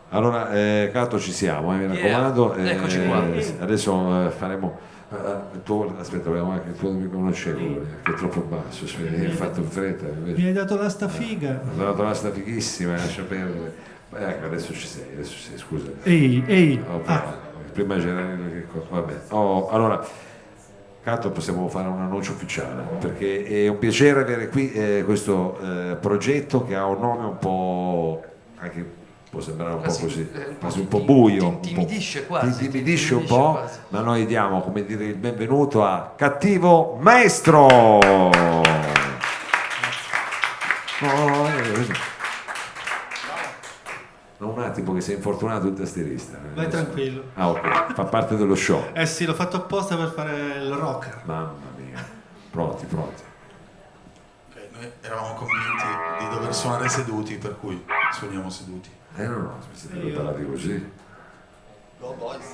Allora, Cato, ci siamo, mi raccomando. Eccoci qua. Adesso faremo. Aspetta, abbiamo anche il tuo riconoscevole, che è troppo basso. Hai fatto in fretta. Mi hai dato l'asta figa. Mi ha dato l'asta fighissima, lascia perdere. Ecco, adesso ci sei, scusa. Ehi. Prima c'era che vabbè. Allora, Cato, possiamo fare un annuncio ufficiale, perché è un piacere avere qui questo progetto che ha un nome un po', anche può sembrare un po' così, quasi un po' buio, ti intimidisce quasi, ti intimidisce un po', quasi. ma noi diamo, come dire, il benvenuto a Cattivo Maestro. Un attimo che sei infortunato il tastierista. Vai tranquillo. Ah, ok, fa parte dello show. Eh sì, l'ho fatto apposta per fare il rocker. Mamma mia, pronti. Ok, noi eravamo convinti di dover suonare seduti, per cui suoniamo seduti. No, siete preparati così. Go boys!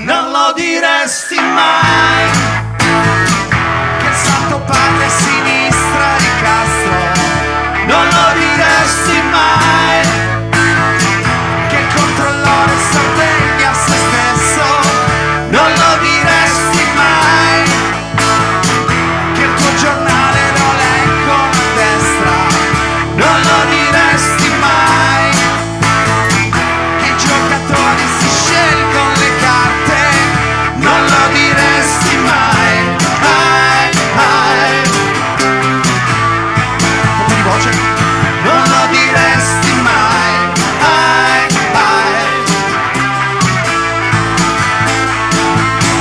Non lo diresti mai che il santo padre sinistra di Castro. Non lo diresti mai che il controllore sorveglia se stesso. Non lo diresti mai che il tuo giornale lo leggono a destra. Non lo diresti mai che i giocatori si scelgono le carte. Non lo diresti mai. Un po' di voce. Non lo diresti mai.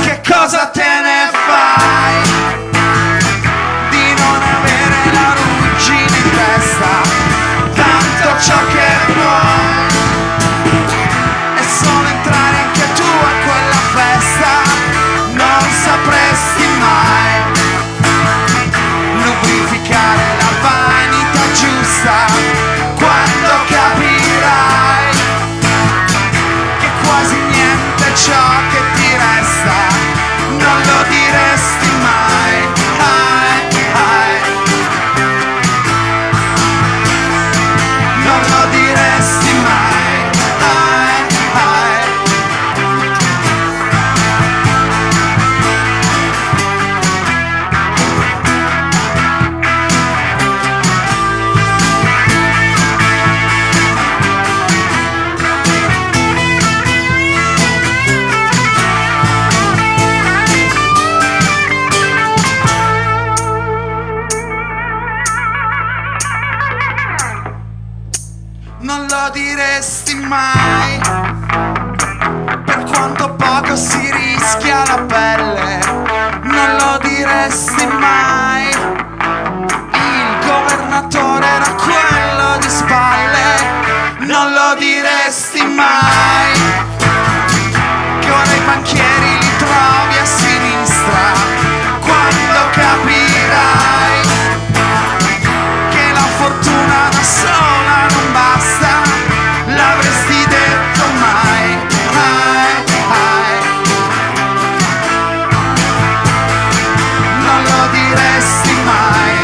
Che cosa te ne fai di non avere la ruggine in testa? Tanto ciò che vuoi è solo entrare anche tu a quella festa. Non sapresti mai lubrificare la vanità giusta quando capirai che quasi niente è ciò che ti resta. Non lo diresti mai. Non lo diresti mai. Non lo diresti mai, per quanto poco si rischia la pelle. Non lo diresti mai, il governatore era quello di spalle. Non lo diresti mai, che ora i banchieri li trovi a sinistra. Quando capirai che la fortuna da sola non basta, l'avresti detto mai. Non lo diresti mai.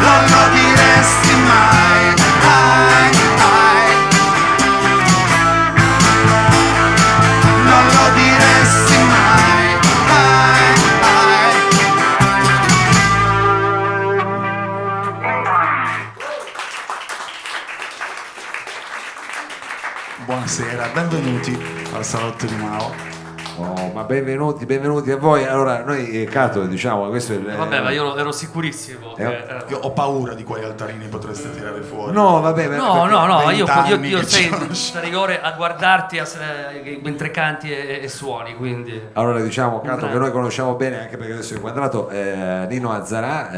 Non lo diresti mai. Non lo diresti mai. Buonasera, benvenuti al salotto di Mao. Ma benvenuti a voi. Allora, noi, Cato, diciamo, questo è il. Vabbè, ma io ero sicurissimo. Io ho paura di quali altarini potreste tirare fuori. No, vabbè, No, io 20 io che sei c'hanno- da rigore a guardarti mentre canti e suoni, quindi. Allora, diciamo, Cato, Bravo. che noi conosciamo bene, anche perché adesso è inquadrato, Nino Azzarà,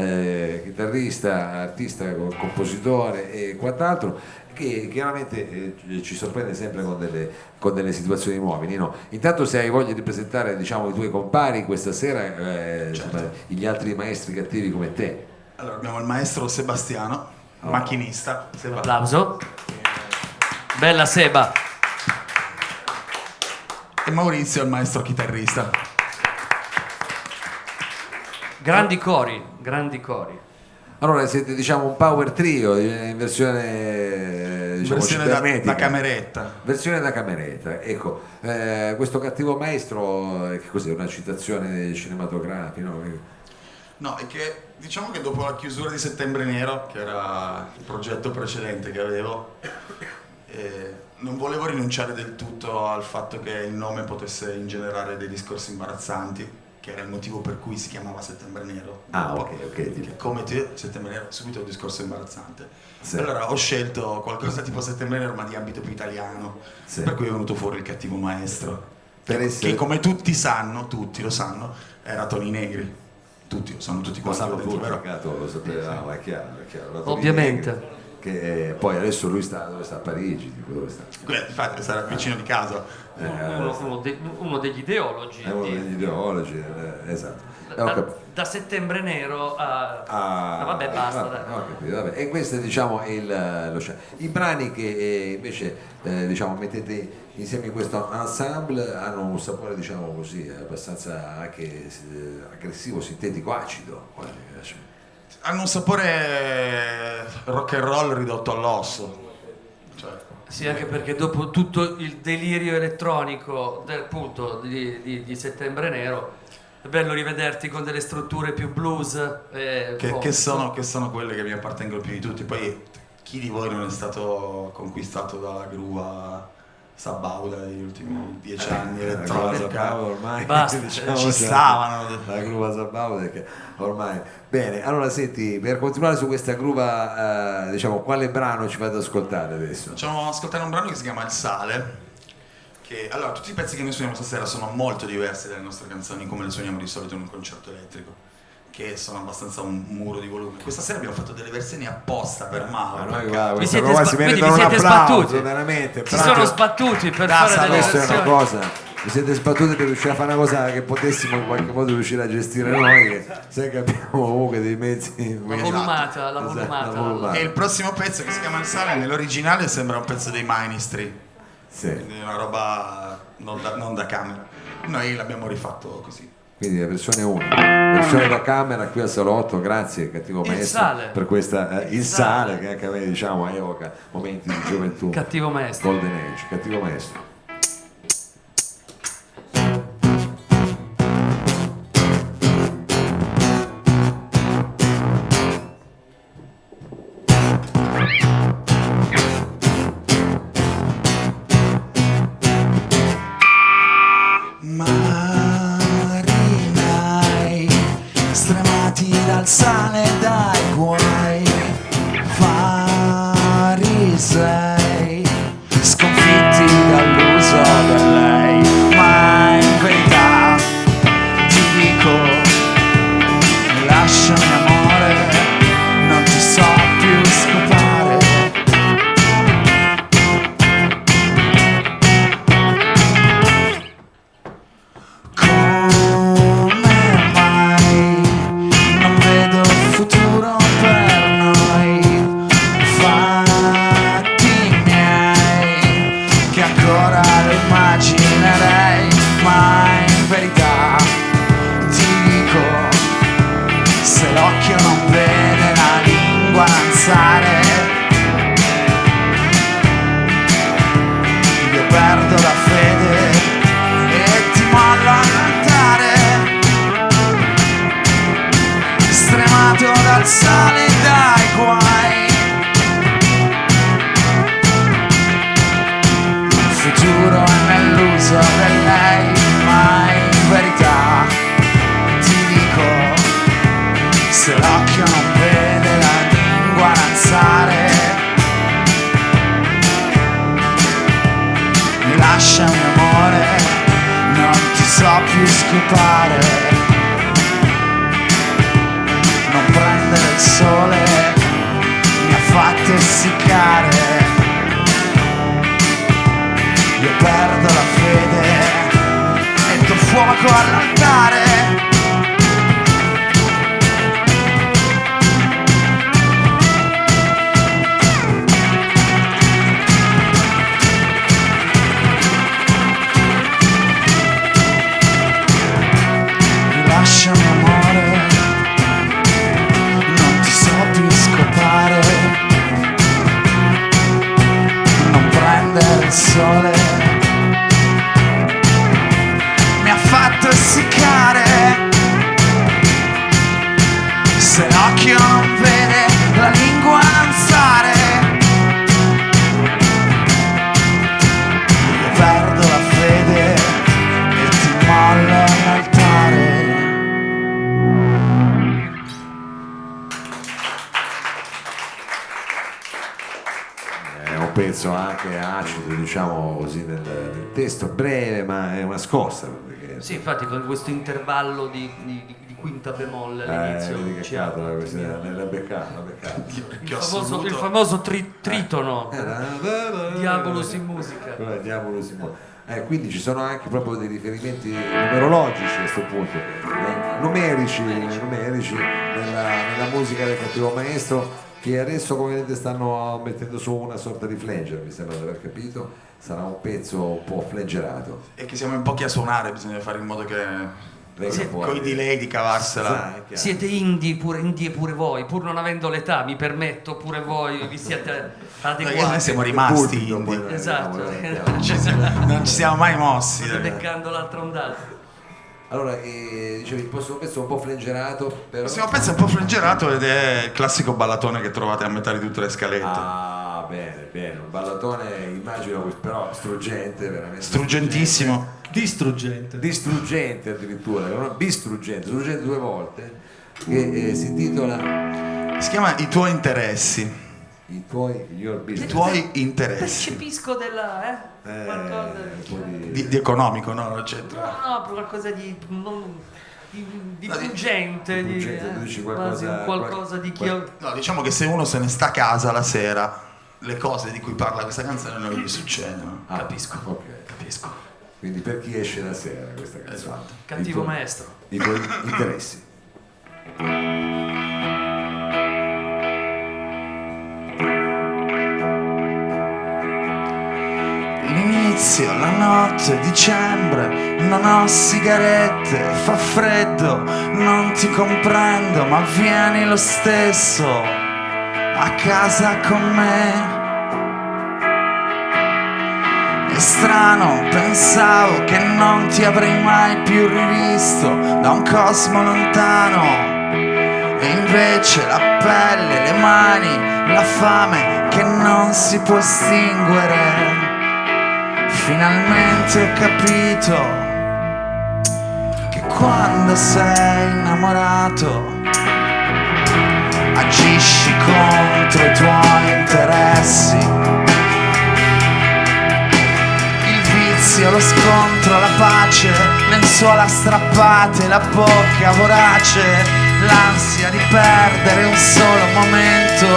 chitarrista, artista, compositore e quant'altro, che chiaramente ci sorprende sempre con delle situazioni nuove. Nino, intanto, se hai voglia di presentare, diciamo, i tuoi compari questa sera, insomma, gli altri maestri cattivi come te. Allora abbiamo il maestro Sebastiano, macchinista. Seba. Applauso. Bella Seba. E Maurizio, il maestro chitarrista. Grandi cori, grandi cori. Allora siete diciamo un power trio in versione, diciamo, Versione cibernetica. da cameretta. Versione da cameretta, ecco. Questo cattivo maestro, che cos'è? Una citazione cinematografica, no? No, è che diciamo che dopo la chiusura di Settembre Nero, che era il progetto precedente che avevo, non volevo rinunciare del tutto al fatto che il nome potesse ingenerare dei discorsi imbarazzanti, che era il motivo per cui si chiamava Settembre Nero. Ah, ok. Che come te, Settembre Nero, subito un discorso imbarazzante. Sì. Allora ho scelto qualcosa tipo Settembre Nero, ma di ambito più italiano, Sì. per cui è venuto fuori il cattivo maestro. Per essere... Che come tutti lo sanno, era Toni Negri. Tutti lo sanno, tutti Lo quanti sanno là dentro, tutti, vero? Cato, lo sapevamo, è chiaro. La Toni Ovviamente. Negri, che poi adesso lui sta, dove sta? A Parigi, tipo, dove sta? Infatti sarà vicino di casa. Uno degli ideologi. È uno degli ideologi, esatto. Da Settembre Nero a... vabbè, basta. Vabbè, dai. ho capito, vabbè. E questo diciamo è lo scenario. I brani che invece diciamo mettete insieme in questo ensemble hanno un sapore, diciamo così, abbastanza anche aggressivo, sintetico, acido. Hanno un sapore rock and roll ridotto all'osso. Cioè, Sì, anche perché dopo tutto il delirio elettronico di Settembre Nero è bello rivederti con delle strutture più blues. che sono quelle che mi appartengono più di tutti. Poi chi di voi non è stato conquistato dalla gruva sabauda degli ultimi 10 anni elettronica? Ormai Basta, ci stavano. la gruva sabauda che ormai bene. Allora senti, per continuare su questa gruva diciamo quale brano ci fate ascoltare adesso? Facciamo ascoltare un brano che si chiama Il Sale. Allora, tutti i pezzi che noi suoniamo stasera sono molto diversi dalle nostre canzoni come le suoniamo di solito in un concerto elettrico, che sono abbastanza un muro di volume. Questa sera abbiamo fatto delle versioni apposta per Mauro. Ma noi Vi questa siete qua sba- si quindi merita vi un siete applauso, sbattuti. veramente. Si bravo. sono sbattuti per Grazie, fare delle Questa è una versioni. cosa, vi siete sbattuti per riuscire a fare una cosa che potessimo in qualche modo riuscire a gestire noi, che sai che abbiamo comunque dei mezzi. La volumata, la Esatto, volumata. la volumata. E il prossimo pezzo che si chiama Il Sale, nell'originale sembra un pezzo dei Ministry, Sì. quindi una roba non da camera. Noi l'abbiamo rifatto così. Quindi la versione 1, versione da camera qui al salotto, grazie cattivo Il maestro sale. per questa il sale che anche a me diciamo evoca momenti di gioventù. Cattivo maestro. Golden Age, cattivo maestro. Marinai stremati dal sale e dai guai, farisei sconfitti dall'uso del lei, ma in verità ti dico, lasciami amore, non ti so più scopare. Come mai non vedo futuro per noi, fatti miei, che ancora lo immaginerei, ma in verità ti dico, se l'occhio non vede la lingua danzare, io perdo la fede e ti mollo all'altare, stremato dal sale e dai guai. Il futuro è nell'uso del lei, ma in verità ti dico, se l'occhio non vede la lingua danzare, lasciami amore, non ti so più scopare, non prendere il sole, mi ha fatto essiccare, io perdo la fede, metto fuoco all'altare, pezzo anche acido, diciamo così, nel testo, breve, ma è una scossa. Perché, Sì, infatti con questo intervallo di quinta bemolle all'inizio vedi che ci cazzo, apre. l'ha beccata. Il famoso tritono, Diabolus in musica. Diabolus in musica. Quindi ci sono anche proprio dei riferimenti numerologici a questo punto, numerici nella musica del Cattivo Maestro, che adesso come vedete stanno mettendo su una sorta di flanger, mi sembra di aver capito, sarà un pezzo un po' flangerato. E che siamo in pochi a suonare, bisogna fare in modo che Venga fuori. con i delay di cavarsela. Siete indie pure voi, pur non avendo l'età, mi permetto, pure voi vi siete Perché noi adeguati. siamo rimasti Pulpito, indie. poi Esatto. non Non ci siamo mai mossi. State beccando l'altra ondata. Allora, dicevi, il prossimo pezzo è un po' flangerato, però... Il prossimo pezzo è un po' flangerato ed è il classico ballatone che trovate a metà di tutte le scalette. Ah, bene, un ballatone, immagino, però struggente, veramente. Struggentissimo. Distruggente addirittura, non struggente 2 volte, che si intitola Si chiama I tuoi interessi. Your I Business. tuoi interessi. Percepisco della qualcosa un po' Di economico, no? Non c'entra. no, qualcosa di pungente, di pungente, tu dici quasi qualcosa di chi No, diciamo che se uno se ne sta a casa la sera, le cose di cui parla questa canzone non gli succedono. capisco. Ok. Capisco. Quindi per chi esce la sera questa canzone? Esatto. Cattivo maestro. I tuoi interessi. L'inizio, la notte, dicembre, non ho sigarette, fa freddo, non ti comprendo, ma vieni lo stesso a casa con me. È strano, pensavo che non ti avrei mai più rivisto da un cosmo lontano. E invece la pelle, le mani, la fame che non si può estinguere. Finalmente ho capito che quando sei innamorato agisci contro i tuoi interessi. Il vizio, lo scontro, la pace, lenzuola strappate, la bocca vorace, l'ansia di perdere un solo momento,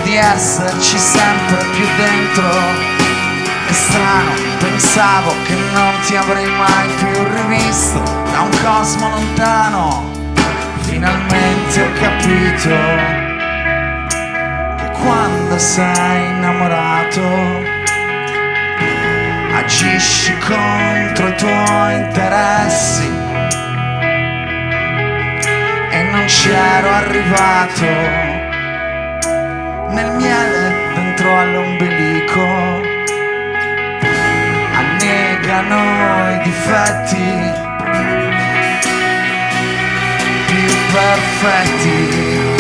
di esserci sempre più dentro. È strano, pensavo che non ti avrei mai più rivisto da un cosmo lontano. Finalmente ho capito che quando sei innamorato agisci contro i tuoi interessi. E non c'ero arrivato nel miele dentro all'ombelico. Annegano i difetti più perfetti.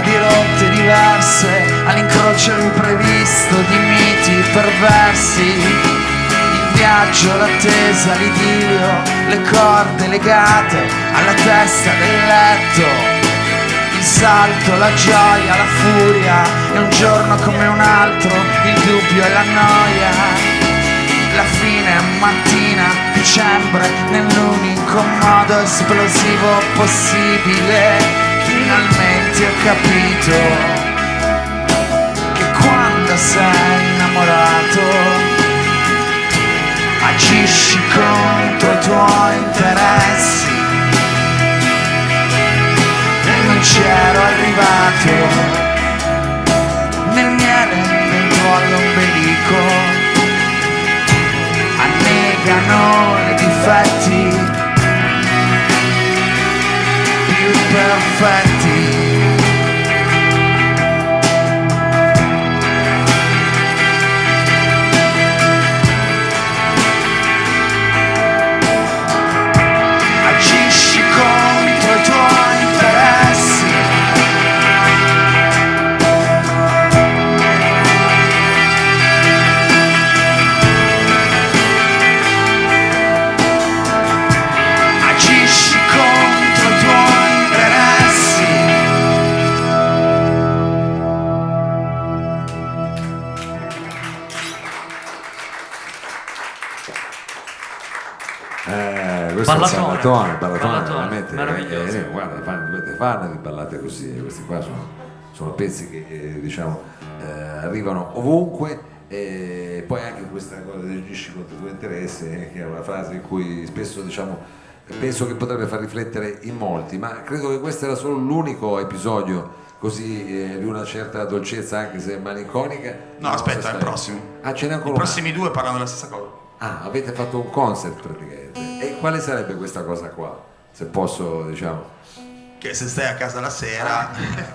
Di rotte diverse, all'incrocio imprevisto di miti perversi. Il viaggio, l'attesa, l'idillio, le corde legate alla testa del letto. Il salto, la gioia, la furia, e un giorno come un altro, il dubbio e la noia. La fine mattina, dicembre, nell'unico modo esplosivo possibile. Finalmente ho capito che quando sei innamorato agisci contro i tuoi interessi. E non c'ero arrivato nel miele dentro all'ombelico. Annegano i difetti perfetti. questo è Ballatone. il ballatone veramente meraviglioso. guarda, fanno di ballate così, questi qua sono pezzi che arrivano ovunque. E poi anche questa cosa del agisci contro i tuoi interessi, che è una frase in cui spesso penso che potrebbe far riflettere in molti, ma credo che questo era solo l'unico episodio così di una certa dolcezza, anche se malinconica. No, aspetta, è il prossimo. Ce n'è ancora I prossimi due parlano della stessa cosa. avete fatto un concept praticamente. E quale sarebbe questa cosa qua? Se posso, diciamo. Che se stai a casa la sera...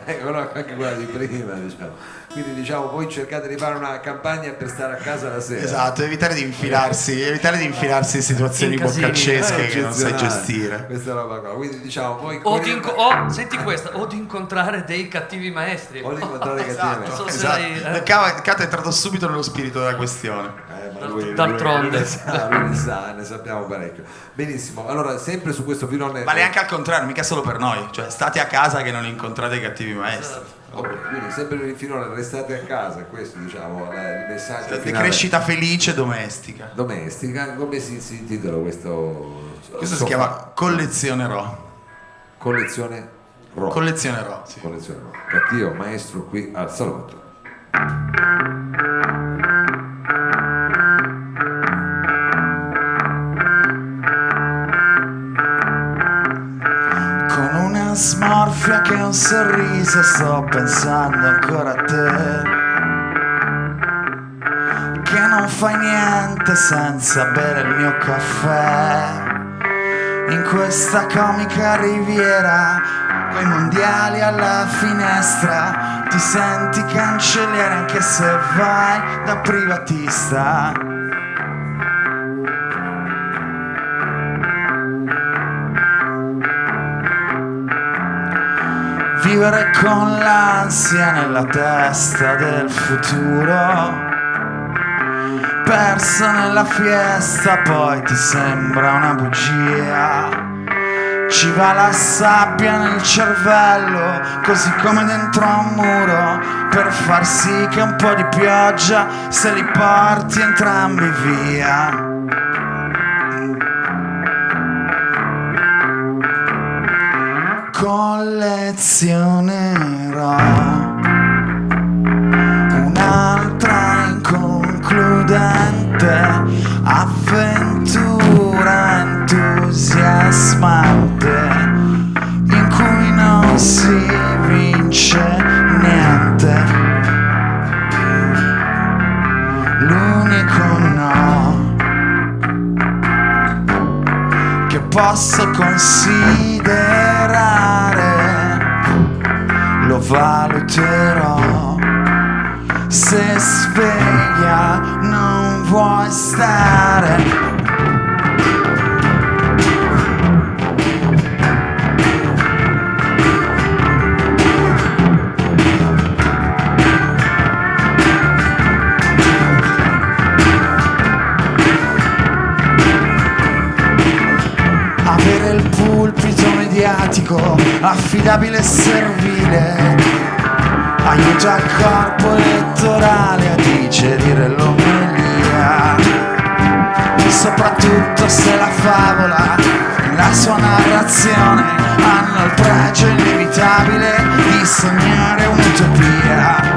Anche quella di prima, diciamo. Quindi diciamo, voi cercate di fare una campagna per stare a casa la sera. Esatto, evitare di infilarsi in situazioni In casini. boccaccesche che non sai Eccezionale, gestire. questa roba qua. Quindi diciamo, voi Senti questa, o di incontrare dei cattivi maestri. o di incontrare i Esatto, cattivi. so se esatto. lei- Cato è entrato subito nello spirito della questione. Ma lui D'altronde. lui ne sa, ne sappiamo parecchio. Benissimo, allora sempre su questo filone. Vale anche al contrario, mica solo per noi. Cioè, state a casa che non incontrate i cattivi maestri. Ok, quindi sempre per il filone, restate a casa, questo diciamo il messaggio Siete finale. crescita felice domestica. Domestica, come si intitola questo? Questo si chiama Collezionerò. Collezione Rock. Collezionerò, sì. Collezione Rock. Cattivo maestro qui al salotto. Con una smorfia che un sorriso sto pensando ancora a te, che non fai niente senza bere il mio caffè in questa comica riviera, coi mondiali alla finestra, ti senti cancelliere anche se vai da privatista. Vivere con l'ansia nella testa del futuro, perso nella fiesta, poi ti sembra una bugia. Ci va la sabbia nel cervello, così come dentro a un muro, per far sì che un po' di pioggia se li porti entrambi via. Collezionerò un'altra inconcludente avventura entusiasmante in cui non si vince niente. L'unico no che posso considerare, lo valuterò. Se sveglia non vuoi stare, avere il pulpito mediatico affidabile e servile aiuta il corpo elettorale a digerire l'omelia, soprattutto se la favola e la sua narrazione hanno il pregio inevitabile di sognare un'utopia.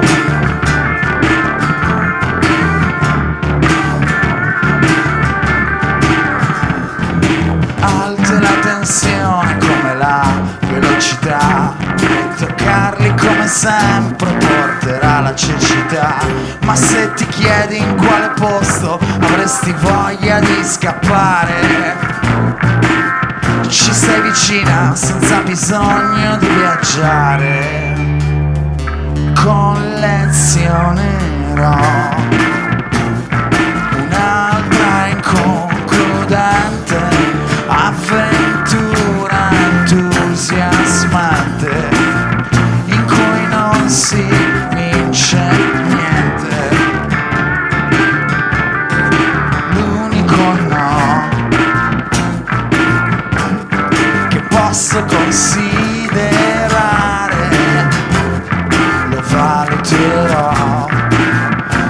Alta la tensione come la velocità, e toccarli come sempre porterà la cecità. Ma se ti chiedi in quale posto avresti voglia di scappare, ci sei vicina senza bisogno di viaggiare. Collezionerò un'altra inconcludente avventura entusiasmante in cui non si vince niente. L'unico no che posso considerare, lo valuterò.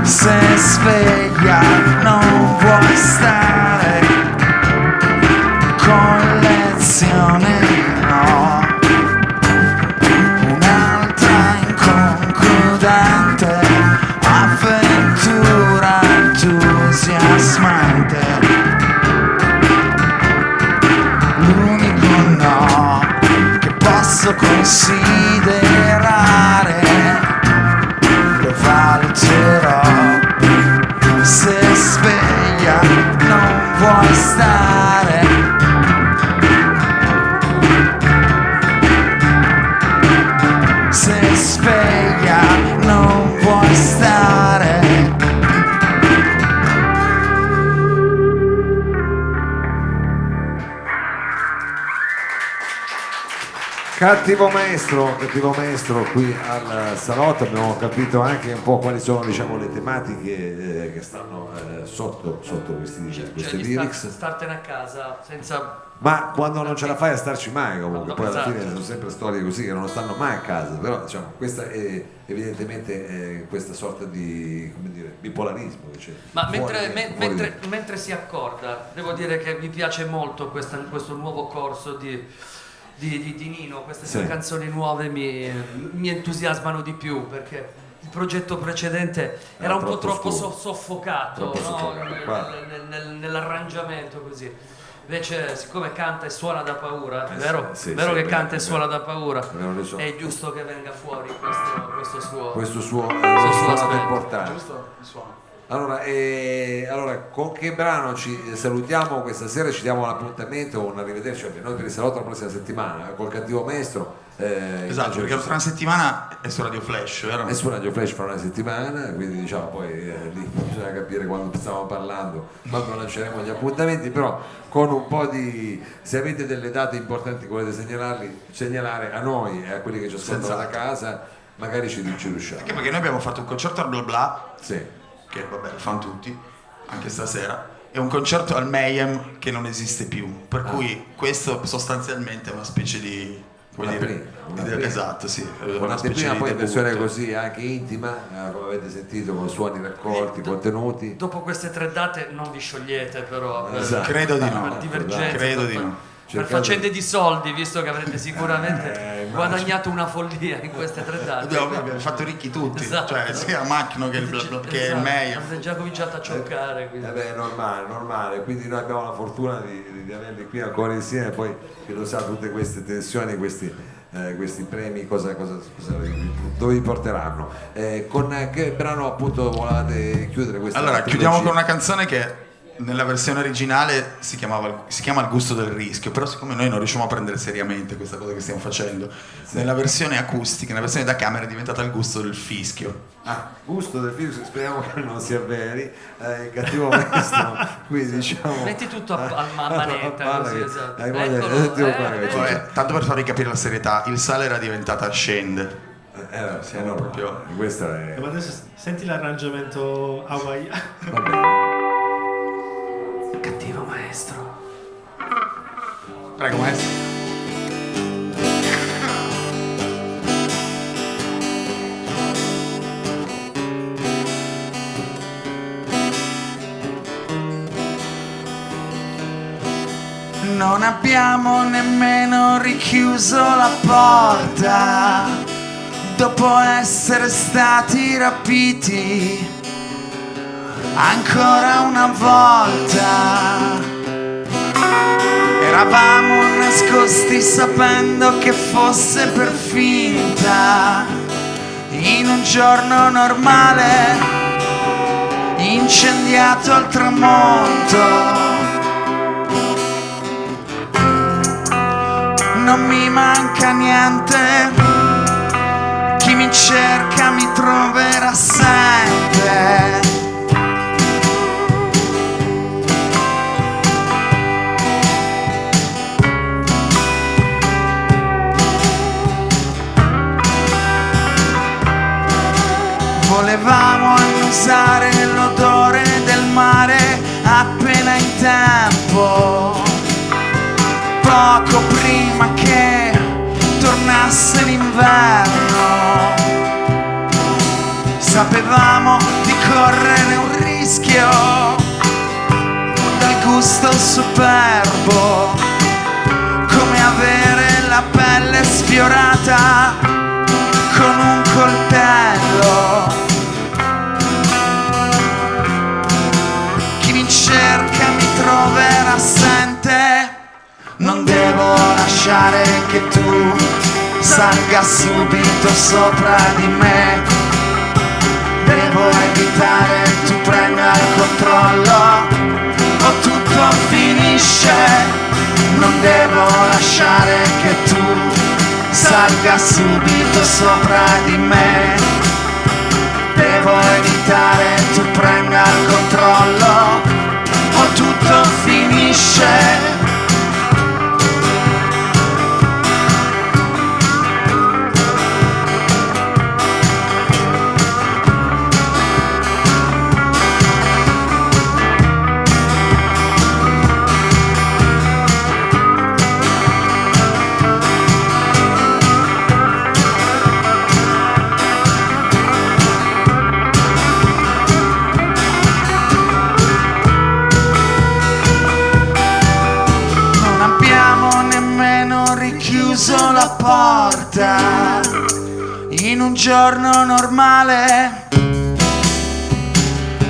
Se sveglia non vuoi stare con prudente, avventura entusiasmante. L'unico no che posso considerare, lo valuterò. Se sveglia non vuoi stare, se sveglia non vuoi stare. Cattivo maestro qui al salotto. Abbiamo capito anche un po' quali sono, diciamo, le tematiche che stanno sotto queste lyrics. Startene a casa senza... Ma quando non ce la fai a starci mai, comunque, poi alla Esatto. fine sono sempre storie così che non stanno mai a casa, però diciamo, questa è evidentemente questa sorta di, come dire, bipolarismo che c'è. Ma fuori mentre si accorda, devo dire che mi piace molto questo nuovo corso di Nino, queste Sì. sue canzoni nuove mi entusiasmano di più, perché il progetto precedente era un po' troppo scuro. soffocato, Troppo no? soffocato. Nell'arrangiamento così. Invece, siccome canta e suona da paura, è vero? sì, È vero sì, che beh, canta e beh. suona da paura, Non lo so. è giusto che venga fuori questo suo Questo suo suo suono aspetto. importante. Giusto? Il suono. Allora, con che brano ci salutiamo questa sera? Ci diamo l'appuntamento, un arrivederci noi per il salotto la prossima settimana col Cattivo Maestro. Esatto, immagino perché ci fra una settimana è su Radio Flash, vero? è su Radio Flash fra una settimana, quindi diciamo poi lì bisogna capire quando stiamo parlando, quando lanceremo gli appuntamenti, però con un po' di, se avete delle date importanti che volete segnalare a noi e a quelli che ci ascoltano da Senz'altro. casa, magari ci riusciamo. Anche perché noi abbiamo fatto un concerto al Bla Bla, Sì. che vabbè lo fanno tutti, anche stasera, e un concerto al Mayhem che non esiste più, per cui questo sostanzialmente è una specie di... come Una dire, prima, una prima. esatto, sì, Una prima poi in debutto. versione così anche intima, come avete sentito, con suoni raccolti, contenuti. Dopo queste 3 date non vi sciogliete però Esatto. Credo di per no, divergenze, credo per di fa- no. per Cercate- faccende di soldi, visto che avrete sicuramente immagino. guadagnato una follia in queste 3 date. Abbiamo fatto ricchi tutti, Esatto. cioè sia Macchino che il, Bla Bla, che il Esatto, Mayhem. avete già cominciato a cioccare, quindi. È normale, quindi noi abbiamo la fortuna di averli qui ancora insieme, poi chi lo sa tutte queste tensioni, questi premi dove vi porteranno. Con che brano appunto volevate chiudere questa Allora, trilogia? chiudiamo con una canzone che nella versione originale si chiama Il gusto del rischio, però siccome noi non riusciamo a prendere seriamente questa cosa che stiamo facendo, nella versione acustica, nella versione da camera è diventata Il gusto del fischio. Gusto del film, speriamo che non sia veri, il Cattivo Maestro, qui diciamo Metti tutto a manetta, palla così, che- esatto. hai voglia- Eccolo, sentiamo qua che vedi? c'è. Vabbè, tanto per farvi capire la serietà, il sale era diventata Scende. siamo proprio- questa è Ma adesso senti l'arrangiamento hawaiano. va bene. Cattivo maestro. Prego maestro. Non abbiamo nemmeno richiuso la porta dopo essere stati rapiti ancora una volta. Eravamo nascosti sapendo che fosse per finta, in un giorno normale, incendiato al tramonto. Non mi manca niente, chi mi cerca mi troverà sempre. Volevamo annusare l'odore del mare appena in tempo, poco prima che tornasse l'inverno. Sapevamo di correre un rischio dal gusto superbo, come avere la pelle sfiorata con un coltello cielo. Chi mi cerca mi troverà assente. Non devo lasciare che tu salga subito sopra di me. Devo evitare tu prenda il controllo o tutto finisce. Non devo lasciare che tu salga subito sopra di me. Devo evitare tu prenda il controllo o tutto finisce. Chiuso la porta in un giorno normale,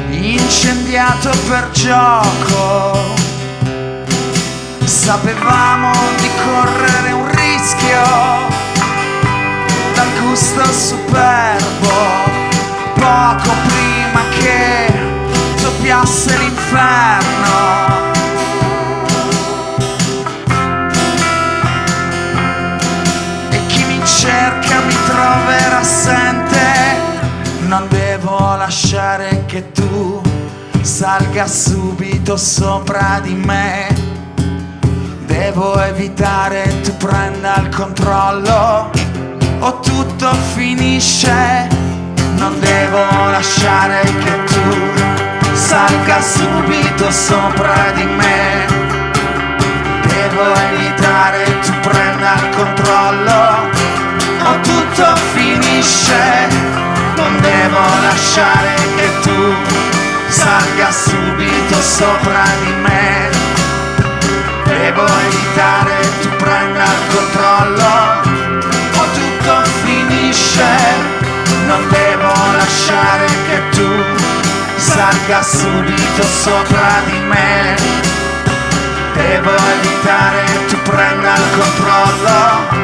incendiato per gioco. Sapevamo di correre un rischio dal gusto superbo, poco prima che doppiasse l'inferno. Cerca mi troverà assente. Non devo lasciare che tu salga subito sopra di me. Devo evitare tu prenda il controllo o tutto finisce. Non devo lasciare che tu salga subito sopra di me. Devo evitare tu prenda il controllo o tutto finisce. Non devo lasciare che tu salga subito sopra di me. Devo evitare tu prenda il controllo o tutto finisce. Non devo lasciare che tu salga subito sopra di me. Devo evitare tu prenda il controllo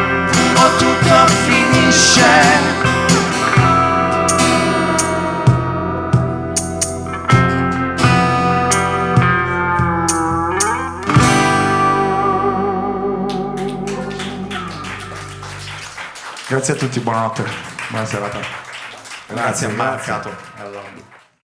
o tutto finisce. Grazie a tutti, buonanotte, buona serata. Grazie, Marcato.